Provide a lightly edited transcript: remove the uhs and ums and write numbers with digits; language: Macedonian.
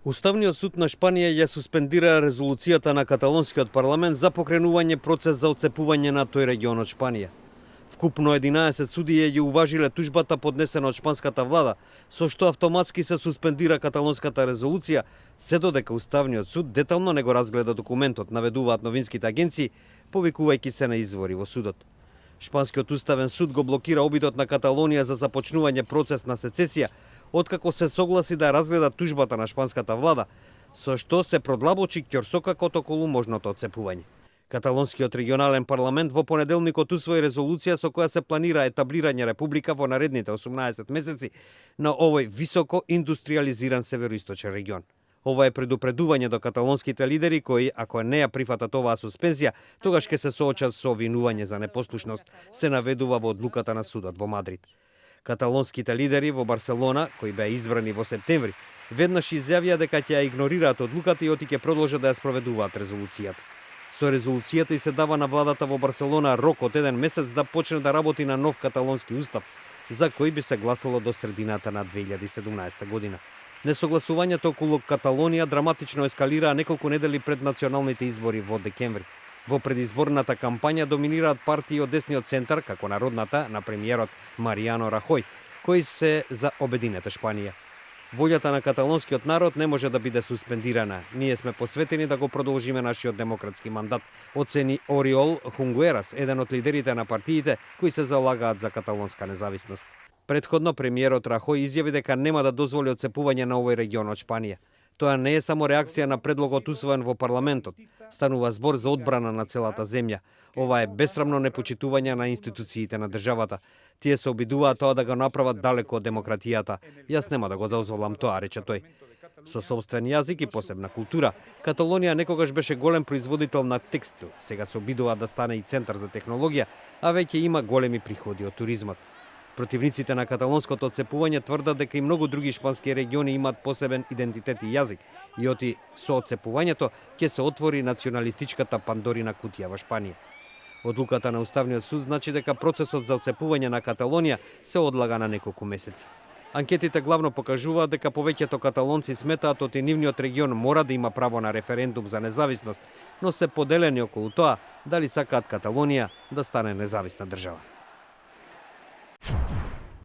Уставниот суд на Шпанија ја суспендира резолуцијата на каталонскиот парламент за покренување процес за отцепување на тој регион од Шпанија. Вкупно 11 судија ја уважиле тужбата поднесена од шпанската влада, со што автоматски се суспендира каталонската резолуција, се додека Уставниот суд детално не го разгледа документот, наведуваат новинските агенции, повикувајќи се на извори во судот. Шпанскиот уставен суд го блокира обидот на Каталонија за започнување процес на сецесија, откако се согласи да разгледа тужбата на шпанската влада, со што се продлабочи ќорсокакот околу можното отцепување. Каталонскиот регионален парламент во понеделникот усвои резолуција со која се планира етаблирање република во наредните 18 месеци на овој високо индустриализиран североисточен регион. Ова е предупредување до каталонските лидери кои, ако не ја прифатат оваа суспензија, тогаш ќе се соочат со обвинување за непослушност, се наведува во одлуката на судот во Мадрид. Каталонските лидери во Барселона, кои беа избрани во септември, веднаш изјавија дека ќе ја игнорираат одлуката и оти ќе продолжат да ја спроведуваат резолуцијата. Со резолуцијата и се дава на владата во Барселона рок од 1 месец да почне да работи на нов каталонски устав, за кој би се гласало до средината на 2017 година. Несогласувањето околу Каталонија драматично ескалираа неколку недели пред националните избори во декември. Во предизборната кампања доминираат партии од десниот центар, како Народната на премиерот Маријано Рахој, кои се за обединета Шпанија. Волјата на каталонскиот народ не може да биде суспендирана. Ние сме посветени да го продолжиме нашиот демократски мандат, оцени Ориол Хунгуерас, еден од лидерите на партиите кои се залагаат за каталонска независност. Предходно премиерот Рахој изјави дека нема да дозволи отцепување на овој регион од Шпанија. Тоа не е само реакција на предлогот усвоен во парламентот. Станува збор за одбрана на целата земја. Ова е бесрамно непочитување на институциите на државата. Тие се обидуваат тоа да го направат далеко од демократијата. Јас нема да го дозволам тоа, рече тој. Со собствен јазик и посебна култура, Каталонија некогаш беше голем производител на текстил, сега се обидува да стане и центар за технологија, а веќе има големи приходи од туризмот. Противниците на каталонското отцепување тврдат дека и многу други шпански региони имаат посебен идентитет и јазик, и оти со отцепувањето ќе се отвори националистичката Пандорина кутија во Шпанија. Одлуката на Уставниот суд значи дека процесот за отцепување на Каталонија се одлага на неколку месеци. Анкетите главно покажуваат дека повеќето каталонци сметаат оти нивниот регион мора да има право на референдум за независност, но се поделени околу тоа дали сакаат Каталонија да стане независна држава.